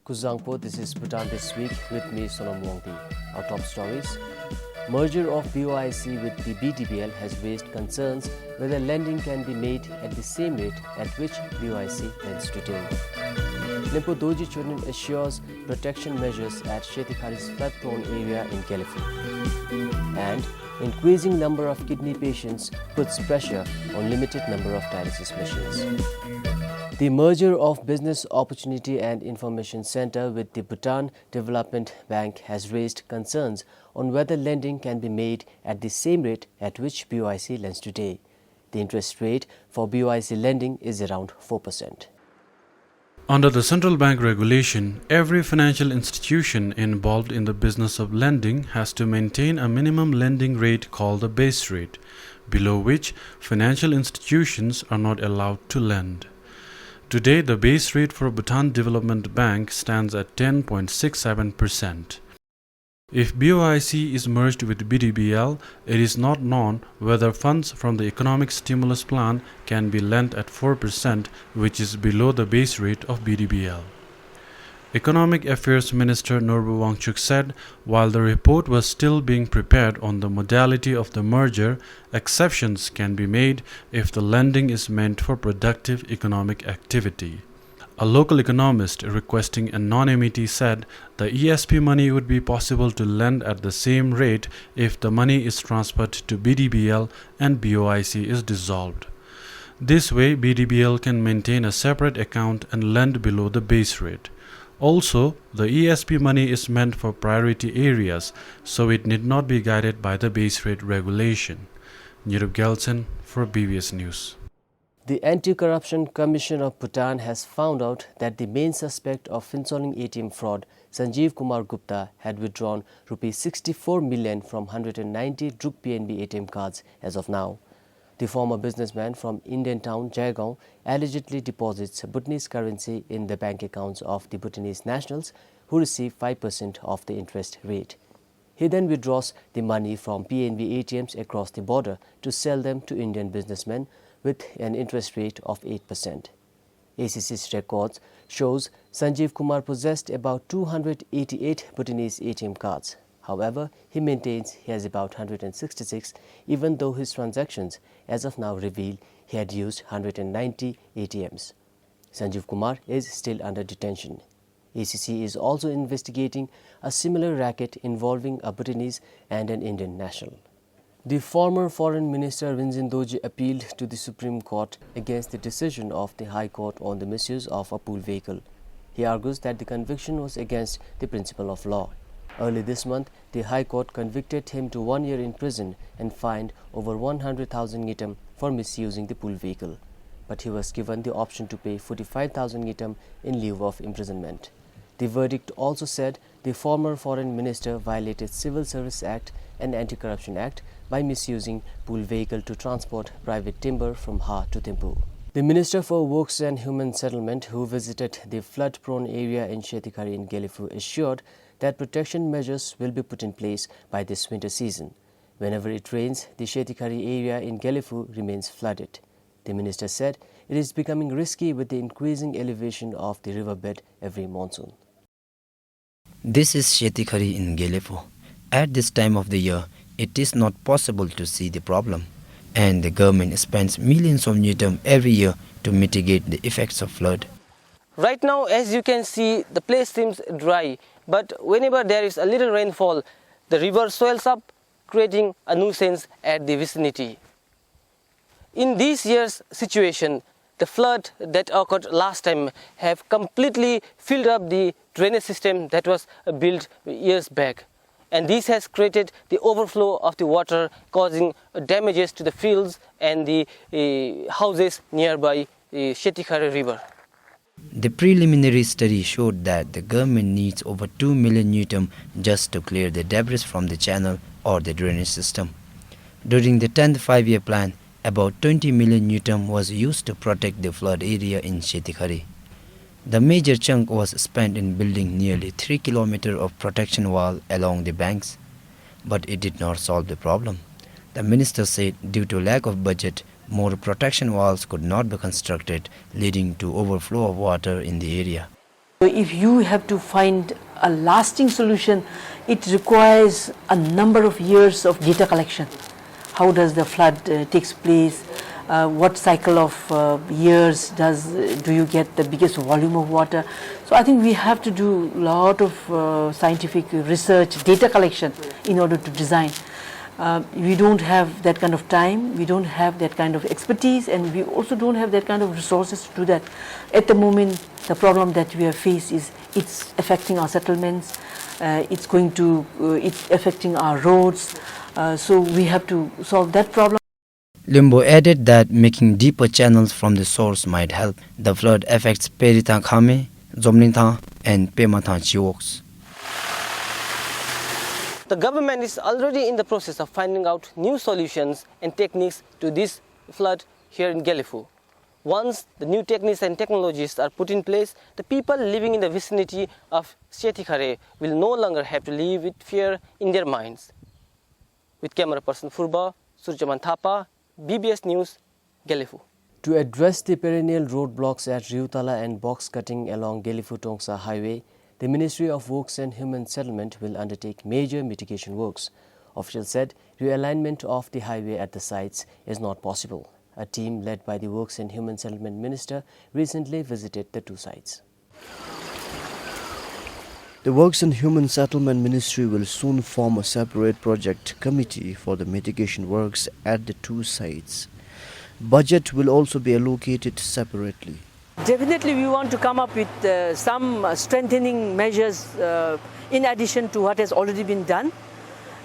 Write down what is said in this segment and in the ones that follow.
Kuzangpo, this is Bhutan This Week with me, Sonam Wongdi. Our top stories. Merger of BOIC with the BBTL has raised concerns whether lending can be made at the same rate at which BOIC lends today. Limpo Doji Chonin assures protection measures at Shetikari's flood-prone area in Gelifu. And increasing number of kidney patients puts pressure on limited number of dialysis machines. The merger of Business Opportunity and Information Center with the Bhutan Development Bank has raised concerns on whether lending can be made at the same rate at which BOIC lends today. The interest rate for BOIC lending is around 4%. Under the central bank regulation, every financial institution involved in the business of lending has to maintain a minimum lending rate called the base rate, below which financial institutions are not allowed to lend. Today, the base rate for Bhutan Development Bank stands at 10.67%. If BOIC is merged with BDBL, it is not known whether funds from the economic stimulus plan can be lent at 4%, which is below the base rate of BDBL. Economic Affairs Minister Norbu Wangchuk said while the report was still being prepared on the modality of the merger, exceptions can be made if the lending is meant for productive economic activity. A local economist requesting anonymity said the ESP money would be possible to lend at the same rate if the money is transferred to BDBL and BOIC is dissolved. This way, BDBL can maintain a separate account and lend below the base rate. Also, the ESP money is meant for priority areas, so it need not be guided by the base rate regulation. Nirub Gelsen for BBS News. The Anti-Corruption Commission of Bhutan has found out that the main suspect of Finsoling ATM fraud, Sanjeev Kumar Gupta, had withdrawn Rs 64 million from 190 Druk PNB ATM cards as of now. The former businessman from Indian town Jaigaon allegedly deposits Bhutanese currency in the bank accounts of the Bhutanese nationals who receive 5% of the interest rate. He then withdraws the money from PNB ATMs across the border to sell them to Indian businessmen with an interest rate of 8%. ACC's records shows Sanjeev Kumar possessed about 288 Bhutanese ATM cards. However, he maintains he has about 166, even though his transactions as of now reveal he had used 190 ATMs. Sanjeev Kumar is still under detention. ACC is also investigating a similar racket involving a Bhutanese and an Indian national. The former Foreign Minister Rinzin Doji appealed to the Supreme Court against the decision of the High Court on the misuse of a pool vehicle. He argues that the conviction was against the principle of law. Early this month, the High Court convicted him to 1 year in prison and fined over 100,000 ngitam for misusing the pool vehicle. But he was given the option to pay 45,000 ngitam in lieu of imprisonment. The verdict also said the former foreign minister violated Civil Service Act and Anti-Corruption Act by misusing pool vehicle to transport private timber from Ha to Thimphu. The Minister for Works and Human Settlement, who visited the flood-prone area in Shetikari in Gelifu, assured that protection measures will be put in place by this winter season. Whenever it rains, the Shetikari area in Gelifu remains flooded. The minister said it is becoming risky with the increasing elevation of the riverbed every monsoon. This is Shetikari in Gelifu. At this time of the year, it is not possible to see the problem, and the government spends millions of ngitam every year to mitigate the effects of flood. Right now, as you can see, the place seems dry, but whenever there is a little rainfall, the river swells up, creating a nuisance at the vicinity. In this year's situation, the flood that occurred last time have completely filled up the drainage system that was built years back. And this has created the overflow of the water, causing damages to the fields and the houses nearby the Shetikari river. The preliminary study showed that the government needs over 2 million ngitam just to clear the debris from the channel or the drainage system. During the 10th five-year plan, about 20 million ngitam was used to protect the flood area in Shetikari. The major chunk was spent in building nearly 3 kilometers of protection wall along the banks, but it did not solve the problem. The minister said due to lack of budget, more protection walls could not be constructed, leading to overflow of water in the area. If you have to find a lasting solution, it requires a number of years of data collection. How does the flood takes place? What cycle of years do you get the biggest volume of water? So I think we have to do a lot of scientific research, data collection in order to design. We don't have that kind of time, we don't have that kind of expertise, and we also don't have that kind of resources to do that. At the moment, the problem that we have faced is it's affecting our settlements, it's affecting our roads, so we have to solve that problem. Limbo added that making deeper channels from the source might help. The flood affects Peritang Khame, Zomnintha and Pematang Chiwoks. The government is already in the process of finding out new solutions and techniques to this flood here in Gelifu. Once the new techniques and technologies are put in place, the people living in the vicinity of Setikhare will no longer have to live with fear in their minds. With camera person Furba, Surjaman Thapa, BBS News, Gelifu. To address the perennial roadblocks at Riutala and box cutting along Gelifu-Tongsa Highway, the Ministry of Works and Human Settlement will undertake major mitigation works. Officials said realignment of the highway at the sites is not possible. A team led by the Works and Human Settlement Minister recently visited the two sites. The Works and Human Settlement Ministry will soon form a separate project committee for the mitigation works at the two sites. Budget will also be allocated separately. Definitely we want to come up with some strengthening measures in addition to what has already been done,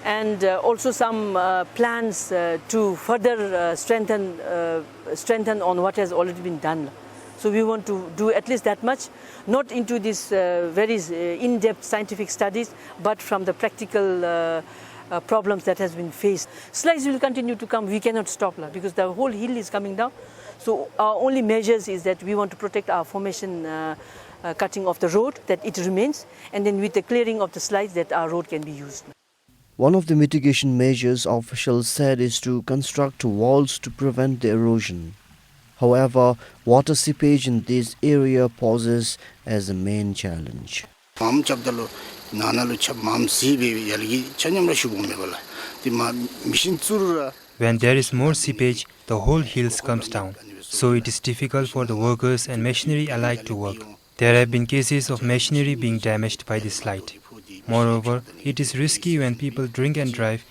and also some plans to further strengthen on what has already been done. So we want to do at least that much, not into these very in-depth scientific studies, but from the practical problems that has been faced. Slides will continue to come, we cannot stop because the whole hill is coming down. So our only measures is that we want to protect our formation cutting of the road, that it remains, and then with the clearing of the slides that our road can be used. One of the mitigation measures officials said is to construct walls to prevent the erosion. However, water seepage in this area poses as a main challenge. When there is more seepage, the whole hills comes down, so it is difficult for the workers and machinery alike to work. There have been cases of machinery being damaged by this slide. Moreover, it is risky when people drink and drive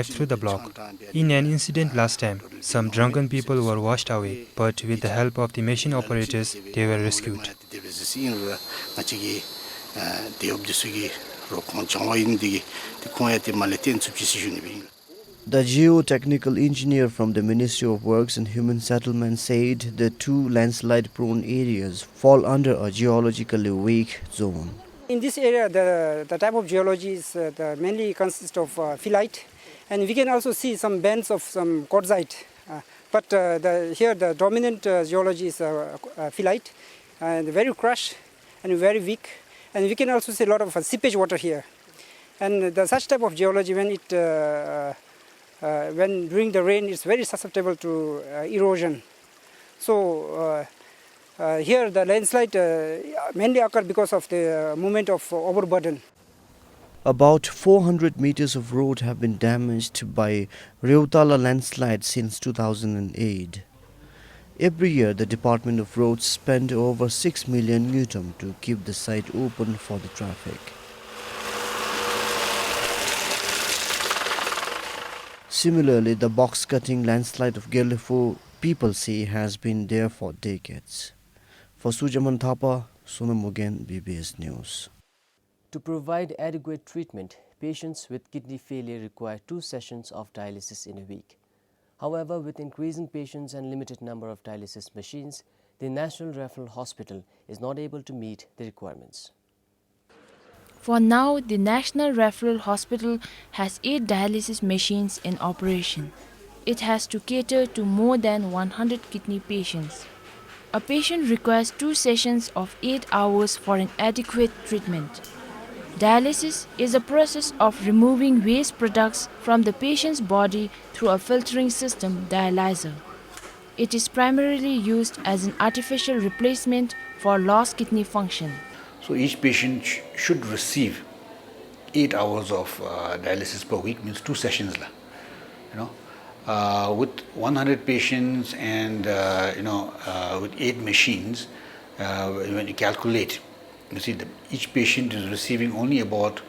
through the block. In an incident last time, some drunken people were washed away, but with the help of the machine operators, they were rescued. The geotechnical engineer from the Ministry of Works and Human Settlement said the two landslide-prone areas fall under a geologically weak zone. In this area, the type of geology is mainly consists of phyllite, and we can also see some bands of some quartzite. But here the dominant geology is phyllite, and very crushed and very weak. And we can also see a lot of seepage water here. And such type of geology, when during the rain, it's very susceptible to erosion. So here the landslide mainly occur because of the movement of overburden. About 400 meters of road have been damaged by Riutala landslide since 2008. Every year, the Department of Roads spend over 6 million Newton to keep the site open for the traffic. Similarly, the box-cutting landslide of Gelifu, people say, has been there for decades. For Sujaman Thapa, Sonamugen, BBS News. To provide adequate treatment, patients with kidney failure require 2 sessions of dialysis in a week. However, with increasing patients and limited number of dialysis machines, the National Referral Hospital is not able to meet the requirements. For now, the National Referral Hospital has 8 dialysis machines in operation. It has to cater to more than 100 kidney patients. A patient requires 2 sessions of 8 hours for an adequate treatment. Dialysis is a process of removing waste products from the patient's body through a filtering system, dialyzer. It is primarily used as an artificial replacement for lost kidney function. So each patient should receive 8 hours of dialysis per week, means 2 sessions, with 100 patients and with 8 machines. When you calculate, you see that each patient is receiving only about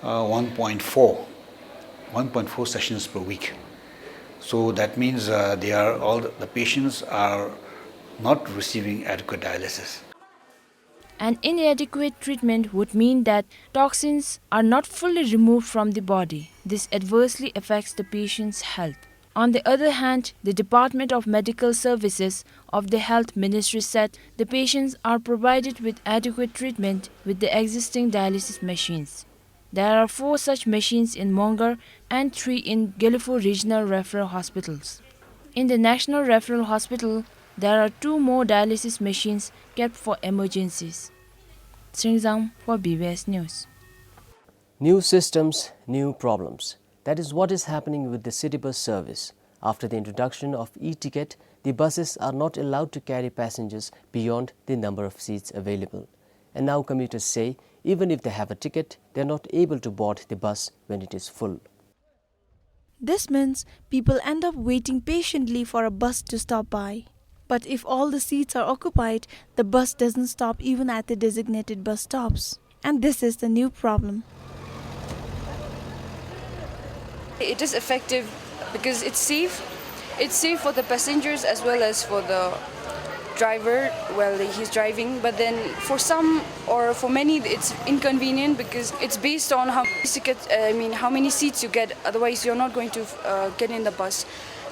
1.4 sessions per week. So that means the patients are not receiving adequate dialysis. An inadequate treatment would mean that toxins are not fully removed from the body. This adversely affects the patient's health. On the other hand, the Department of Medical Services of the Health Ministry said the patients are provided with adequate treatment with the existing dialysis machines. There are 4 such machines in Mongar and 3 in Gelifo Regional Referral Hospitals. In the National Referral Hospital, there are 2 more dialysis machines kept for emergencies. Sringzam for BBS News. New systems, new problems. That is what is happening with the city bus service. After the introduction of e-ticket, the buses are not allowed to carry passengers beyond the number of seats available. And now commuters say even if they have a ticket, they are not able to board the bus when it is full. This means people end up waiting patiently for a bus to stop by. But if all the seats are occupied, the bus doesn't stop even at the designated bus stops. And this is the new problem. It is effective because it's safe. It's safe for the passengers as well as for the driver while he's driving. But then for some or for many, it's inconvenient because it's based on how many seats you get. Otherwise, you're not going to get in the bus.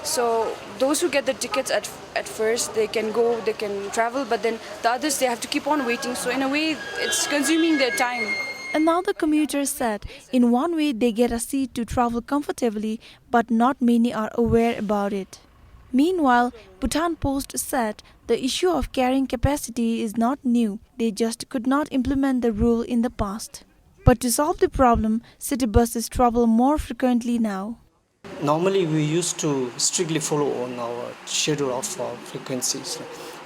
So those who get the tickets at first, they can go, they can travel. But then the others, they have to keep on waiting. So in a way, it's consuming their time. Another commuter said, in one way they get a seat to travel comfortably, but not many are aware about it. Meanwhile, Bhutan Post said the issue of carrying capacity is not new, they just could not implement the rule in the past. But to solve the problem, city buses travel more frequently now. Normally we used to strictly follow on our schedule of frequencies,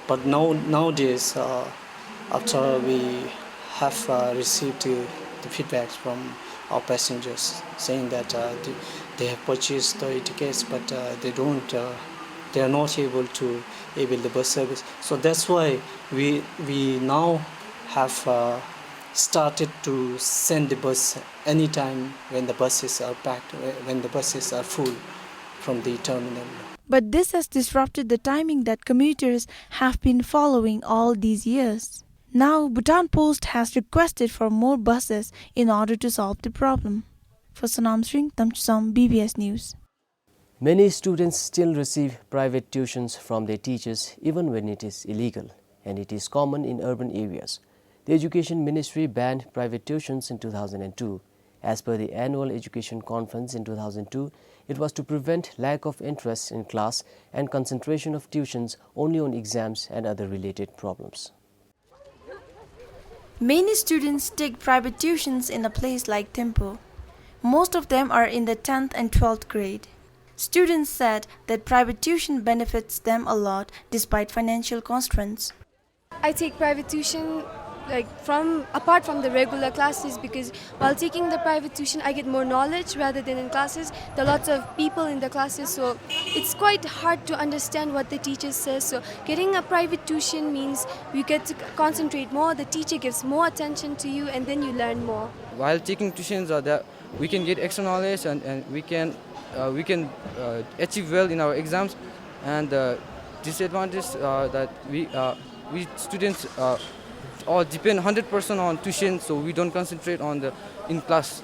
but nowadays after we have received the feedbacks from our passengers saying that they have purchased the tickets but they are not able to avail the bus service. So that's why we now have started to send the bus anytime when the buses are packed, when the buses are full from the terminal. But this has disrupted the timing that commuters have been following all these years. Now, Bhutan Post has requested for more buses in order to solve the problem. For Sonam Sring, Tamchusam, BBS News. Many students still receive private tuitions from their teachers even when it is illegal, and it is common in urban areas. The Education Ministry banned private tuitions in 2002. As per the annual education conference in 2002, it was to prevent lack of interest in class and concentration of tuitions only on exams and other related problems. Many students take private tuitions in a place like Thimphu. Most of them are in the 10th and 12th grade. Students said that private tuition benefits them a lot despite financial constraints. I take private tuition apart from the regular classes because while taking the private tuition I get more knowledge rather than in classes. There are lots of people in the classes, so it's quite hard to understand what the teacher says. So getting a private tuition means you get to concentrate more, the teacher gives more attention to you and then you learn more. While taking tuitions that we can get extra knowledge and we can achieve well in our exams, and the disadvantage that we students all depend 100% on tuition, so we don't concentrate on in class.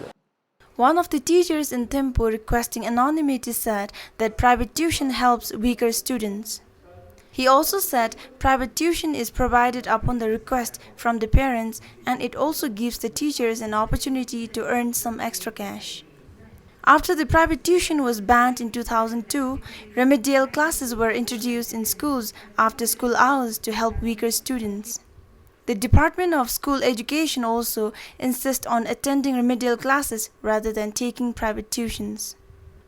One of the teachers in Thimphu requesting anonymity said that private tuition helps weaker students. He also said private tuition is provided upon the request from the parents and it also gives the teachers an opportunity to earn some extra cash. After the private tuition was banned in 2002, remedial classes were introduced in schools after school hours to help weaker students. The Department of School Education also insists on attending remedial classes rather than taking private tuitions.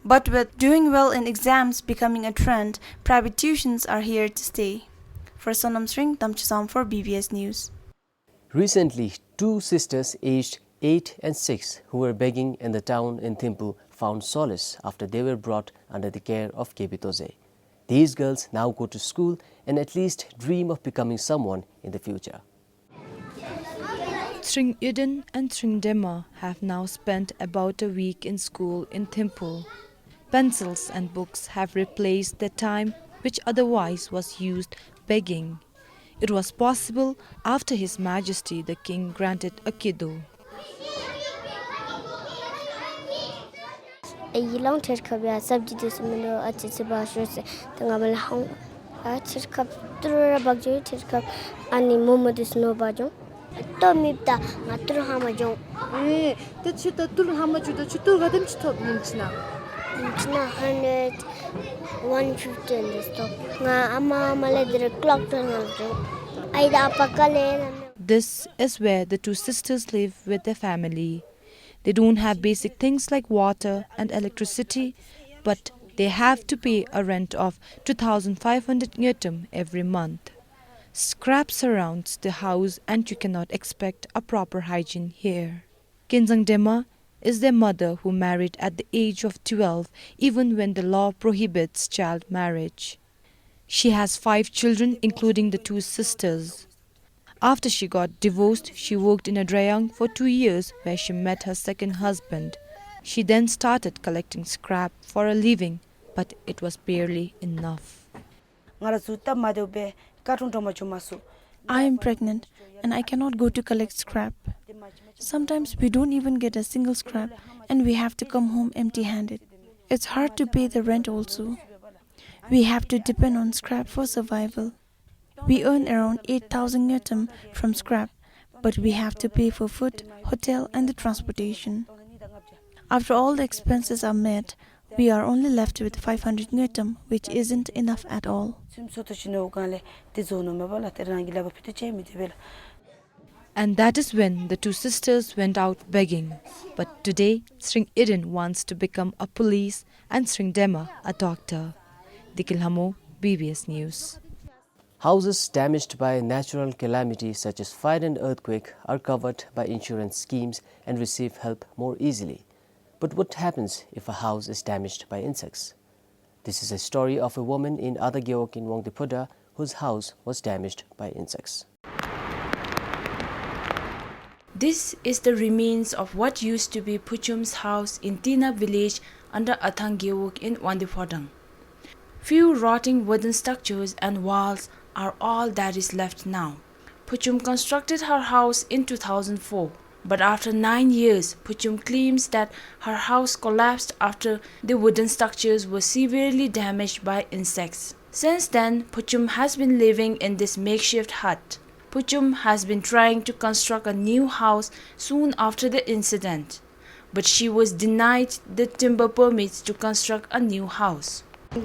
But with doing well in exams becoming a trend, private tuitions are here to stay. For Sonam Sring, Tamchusam for BBS News. Recently, Two sisters aged 8 and 6 who were begging in the town in Thimphu found solace after they were brought under the care of Kebitoze. These girls now go to school and at least dream of becoming someone in the future. Sring Iden and Sring Dema have now spent about a week in school in Thimphu. Pencils and books have replaced the time which otherwise was used begging. It was possible after His Majesty the King granted a kiddo. This is where the two sisters live with their family. They don't have basic things like water and electricity, but they have to pay a rent of 2,500 ngetum every month. Scrap surrounds the house and you cannot expect a proper hygiene here. Kinzang Dema is their mother who married at the age of 12 even when the law prohibits child marriage. She has 5 children including the 2 sisters. After she got divorced, she worked in a drayang for 2 years where she met her second husband. She then started collecting scrap for a living, but it was barely enough. I am pregnant and I cannot go to collect scrap. Sometimes we don't even get a single scrap and we have to come home empty-handed. It's hard to pay the rent also. We have to depend on scrap for survival. We earn around 8,000 ngetum from scrap, but we have to pay for food, hotel and the transportation. After all the expenses are met, we are only left with 500 ngetum, which isn't enough at all. And that is when the two sisters went out begging. But today, Sring Iden wants to become a police and Sring Dema a doctor. Dikil Hamo, BBS News. Houses damaged by natural calamity such as fire and earthquake are covered by insurance schemes and receive help more easily. But what happens if a house is damaged by insects? This is a story of a woman in Adagyok in Wongdipuda whose house was damaged by insects. This is the remains of what used to be Puchum's house in Tina village under Athangyewok in Wandipodang. Few rotting wooden structures and walls are all that is left now. Puchum constructed her house in 2004, but after 9 years, Puchum claims that her house collapsed after the wooden structures were severely damaged by insects. Since then, Puchum has been living in this makeshift hut. Puchum has been trying to construct a new house soon after the incident, but she was denied the timber permits to construct a new house. I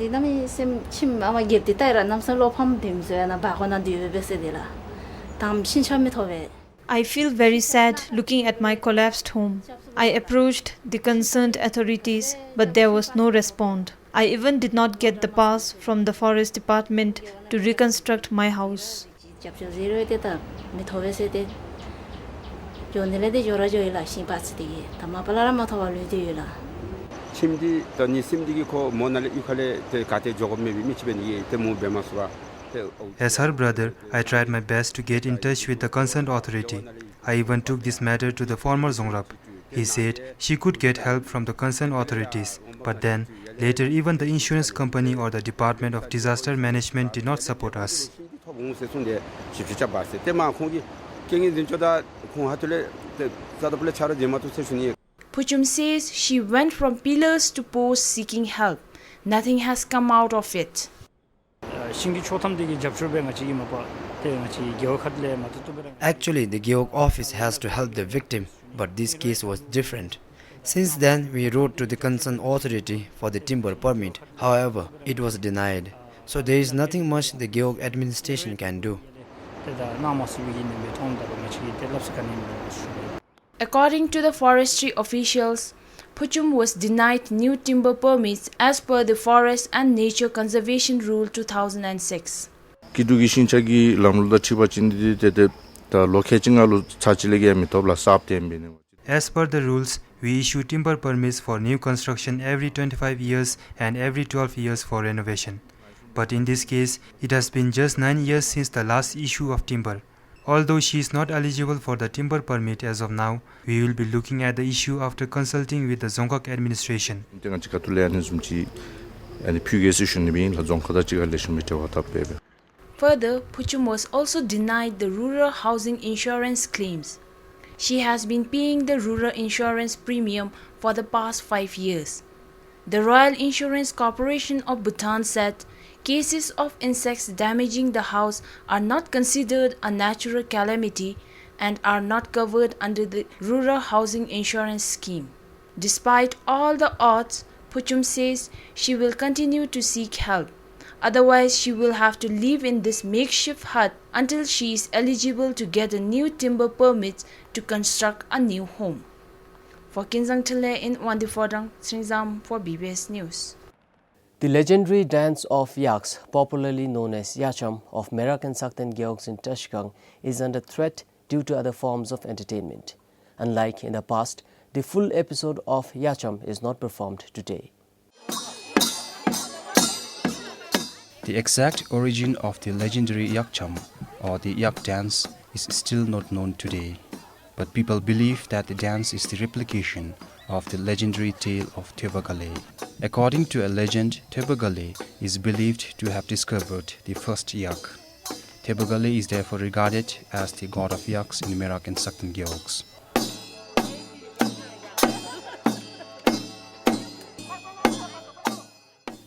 feel very sad looking at my collapsed home. I approached the concerned authorities, but there was no response. I even did not get the pass from the forest department to reconstruct my house. As her brother, I tried my best to get in touch with the concerned authority. I even took this matter to the former Zongrap. He said she could get help from the concerned authorities, but then later even the insurance company or the Department of Disaster Management did not support us. Puchum says she went from pillars to posts seeking help. Nothing has come out of it. Actually, the Geog office has to help the victim, but this case was different. Since then, we wrote to the concerned authority for the timber permit. However, it was denied. So there is nothing much the Geog administration can do. According to the forestry officials, Puchum was denied new timber permits as per the Forest and Nature Conservation Rule 2006. As per the rules, we issue timber permits for new construction every 25 years and every 12 years for renovation. But in this case, it has been just 9 years since the last issue of timber. Although she is not eligible for the timber permit as of now, we will be looking at the issue after consulting with the Zongkok administration. Further, Puchum was also denied the rural housing insurance claims. She has been paying the rural insurance premium for the past 5 years. The Royal Insurance Corporation of Bhutan said cases of insects damaging the house are not considered a natural calamity and are not covered under the rural housing insurance scheme. Despite all the odds, Puchum says she will continue to seek help. Otherwise, she will have to live in this makeshift hut until she is eligible to get a new timber permit to construct a new home. For Kinzang Tile in Wandifodang, Sringzam for BBS News. The legendary dance of yaks, popularly known as Yacham of Merak and Sakten Gyeogs in Tashkang, is under threat due to other forms of entertainment. Unlike in the past, the full episode of Yacham is not performed today. The exact origin of the legendary Yakcham, or the Yak dance, is still not known today. But people believe that the dance is the replication of the legendary tale of Tebagale. According to a legend, Tebagale is believed to have discovered the first yak. Tebagale is therefore regarded as the god of yaks in Merak and Sakten Gyeogs.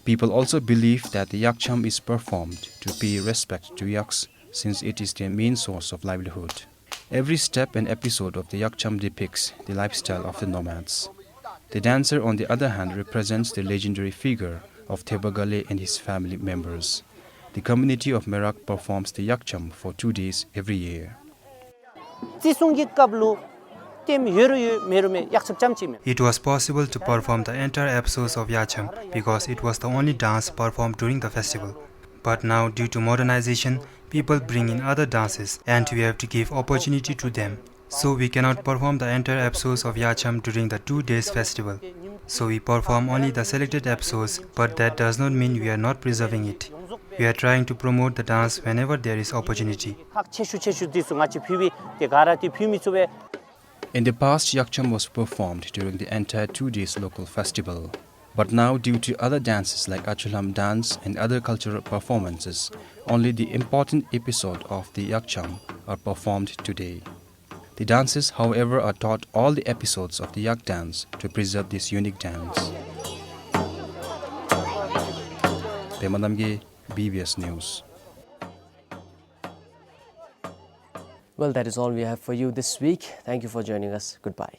People also believe that the Yakcham is performed to pay respect to yaks, since it is their main source of livelihood. Every step and episode of the Yakcham depicts the lifestyle of the nomads. The dancer, on the other hand, represents the legendary figure of Tebagale and his family members. The community of Merak performs the Yakcham for 2 days every year. It was possible to perform the entire episodes of Yacham because it was the only dance performed during the festival. But now, due to modernization, people bring in other dances and we have to give opportunity to them. So we cannot perform the entire episodes of Yacham during the 2 days festival. So we perform only the selected episodes, but that does not mean we are not preserving it. We are trying to promote the dance whenever there is opportunity. In the past, Yakcham was performed during the entire 2 days local festival. But now, due to other dances like Achulam dance and other cultural performances, only the important episode of the Yakcham are performed today. The dances, however, are taught all the episodes of the Yak dance to preserve this unique dance. Pemadamge, BBS News. Well, that is all we have for you this week. Thank you for joining us. Goodbye.